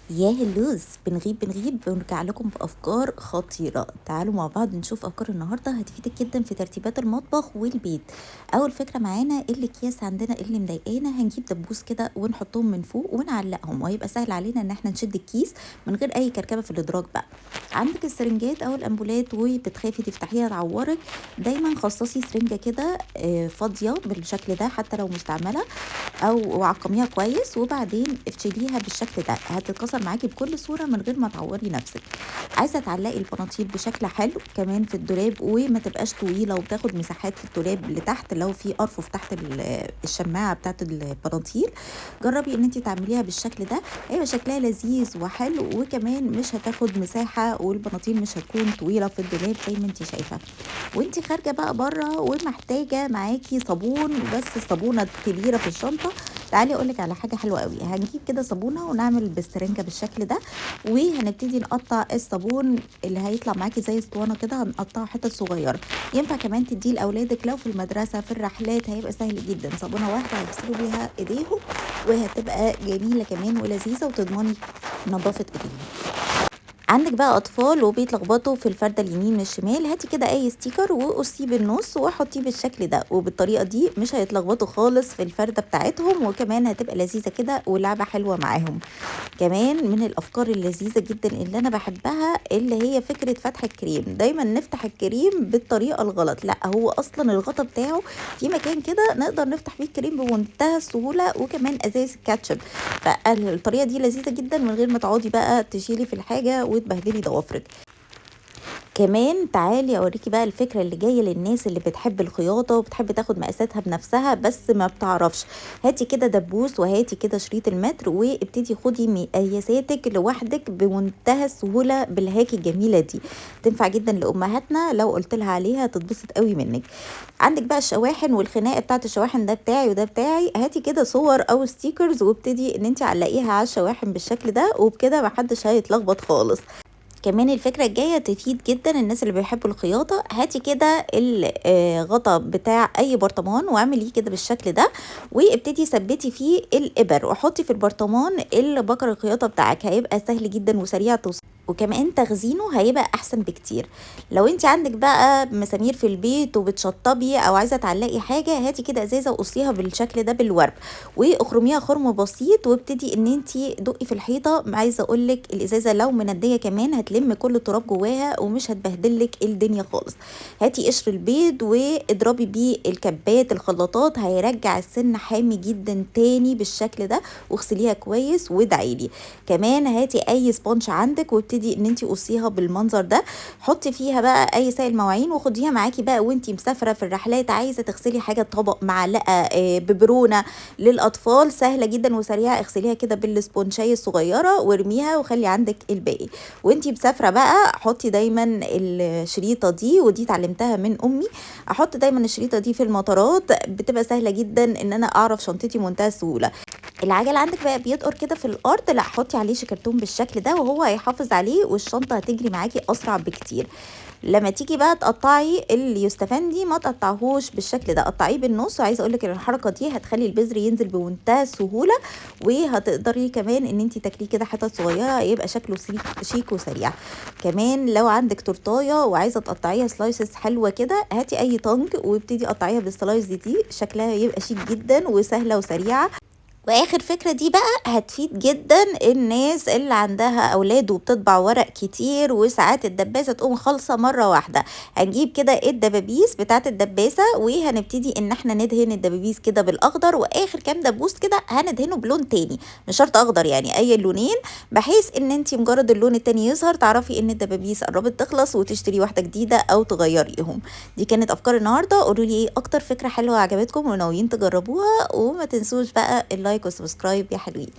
يا هلوز بنغيب ونرجع لكم بأفكار خطيرة. تعالوا مع بعض نشوف أفكار النهاردة هتفيدك جدا في ترتيبات المطبخ والبيت. أول فكرة معانا الأكياس عندنا اللي مضايقانا، هنجيب دبوس كده ونحطهم من فوق ونعلقهم، وهيبقى سهل علينا إن احنا نشد الكيس من غير أي كركبة في الإدراج بقى. عندك السرنجات أو الأمبولات وبتخافي تفتحيها تعورك، دايما خصصي سرنجة كده فاضية بالشكل ده حتى لو مستعملة، او عقميها كويس وبعدين افشليها بالشكل ده، هتتكسر معاكي بكل سهوله من غير ما تعوري نفسك. عايزه تعلقي البناطيل بشكل حلو كمان في الدولاب وما تبقاش طويله وتاخد مساحات في الدولاب لتحت، لو في ارفف تحت الشماعه بتاعت البناطيل، جربي ان انت تعمليها بالشكل ده، هيبقى شكلها لذيذ وحلو وكمان مش هتاخد مساحه والبناطيل مش هتكون طويله في الدولاب زي ما انت شايفه. وانت خارجه بقى بره ومحتاجه معاكي صابون، بس الصابونه كبيره في الشنطه، تعالي اقولك على حاجه حلوه قوي. هنجيب كده صابونه ونعمل بالسرنجه بالشكل ده، وهنبتدي نقطع الصابون اللي هيطلع معاكي زي اسطوانه كده، هنقطعها حتت صغيره. ينفع كمان تديه لاولادك لو في المدرسه في الرحلات، هيبقى سهل جدا، صابونه واحده هيغسلوا بيها ايديهم وهتبقى جميله كمان ولذيذه وتضمني نظافه ايديهم. عندك بقى اطفال وبيتلخبطوا في الفرده اليمين من الشمال، هاتي كده اي ستيكر وقصيه بالنص وحطيه بالشكل ده، وبالطريقه دي مش هيتلخبطوا خالص في الفرده بتاعتهم، وكمان هتبقى لذيذه كده ولعبه حلوه معاهم. كمان من الافكار اللذيذه جدا اللي انا بحبها اللي هي فكره فتح الكريم. دايما نفتح الكريم بالطريقه الغلط، لا هو اصلا الغطا بتاعه في مكان كده نقدر نفتح بيه الكريم بمنتهى السهوله، وكمان ازاز الكاتشب. فالطريقه دي لذيذه جدا من غير ما تقعدي بقى تشيلي في الحاجه وتبهدلي ضوافرك. كمان تعالي اوريكي بقى الفكره اللي جايه للناس اللي بتحب الخياطه وبتحب تاخد مقاساتها بنفسها بس ما بتعرفش. هاتي كده دبوس وهاتي كده شريط المتر وابتدي خدي مقاساتك لوحدك بمنتهى السهوله بالهاكي الجميله دي، تنفع جدا لامهاتنا، لو قلت لها عليها تتبسط قوي منك. عندك بقى الشواحن والخناقه بتاعت الشواحن، ده بتاعي وده بتاعي، هاتي كده صور او ستيكرز وابتدي ان انت علقيها على الشواحن بالشكل ده، وبكده محدش هيتلخبط خالص. كمان الفكرة الجاية تفيد جدا الناس اللي بيحبوا الخياطة، هاتي كده الغطا بتاع اي برطمان واعمليه كده بالشكل ده، وابتدي ثبتي فيه الابر وحطي في البرطمان البكر الخياطة بتاعك، هيبقى سهل جدا وسريع توصيل، وكمان تخزينه هيبقى احسن بكتير. لو انت عندك بقى مسامير في البيت وبتشطبي او عايزه تعلقي حاجه، هاتي كده ازازه وقصيها بالشكل ده بالورب واخرميها خرم بسيط، وابتدي ان انت دقي في الحيطه. عايزه اقولك الازازه لو منديه كمان هتلم كل التراب جواها ومش هتبهدلك الدنيا خالص. هاتي قشر البيض واضربي بيه الكبات الخلاطات، هيرجع السن حامي جدا تاني بالشكل ده، واغسليها كويس وادعيلي. كمان هاتي اي سبونج عندك وابتدي ان انت قصيها بالمنظر ده، حطي فيها بقى اي سائل مواعين وخديها معاكي بقى وانت مسافره في الرحلات، عايزه تغسلي حاجه طبق معلقه ببرونه للاطفال، سهله جدا وسريعه، اغسليها كده بالسبونشايه الصغيره وارميها وخلي عندك الباقي. وانت مسافره بقى حطي دايما الشريطه دي، ودي اتعلمتها من امي، احط دايما الشريطه دي في المطارات، بتبقى سهله جدا ان انا اعرف شنطتي منتهى السهوله. العجل عندك بقى بيدقر كده في الارض، لا حطي عليه شكرتون بالشكل ده وهو هيحافظ عليه، والشنطه هتجري معاكي اسرع بكتير. لما تيجي بقى تقطعي اليوستفندي ما تقطعهوش بالشكل ده، قطعيه بالنص، وعايزه اقولك ان الحركه دي هتخلي البذر ينزل بمنتهى السهوله، وهتقدري كمان ان انت تاكليه كده حتت صغيره، يبقى شكله شيك وسريع. كمان لو عندك تورتايه وعايزه تقطعيها سلايسز حلوه كده، هاتي اي طنج وابتدي قطعيها بالسلايس دي، شكلها يبقى شيك جدا وسهله وسريعه. واخر فكرة دي بقى هتفيد جدا الناس اللي عندها اولاد وبتطبع ورق كتير وساعات الدباسة تقوم خالصة مرة واحدة. هنجيب كده الدبابيس بتاعت الدباسة وهنبتدي ان احنا ندهن الدبابيس كده بالاخضر، واخر كام دبوس كده هندهنه بلون تاني، مش شرط اخضر يعني اي لونين، بحيث ان انت مجرد اللون التاني يظهر تعرفي ان الدبابيس قربت تخلص وتشتري واحدة جديدة او تغيريهم. دي كانت افكار النهاردة، قولوا لي ايه اكتر فكرة حلوة عجبتكم وناويين تجربوها، وما تنسوش بقى اللايك والسبسكرايب يا حلوين.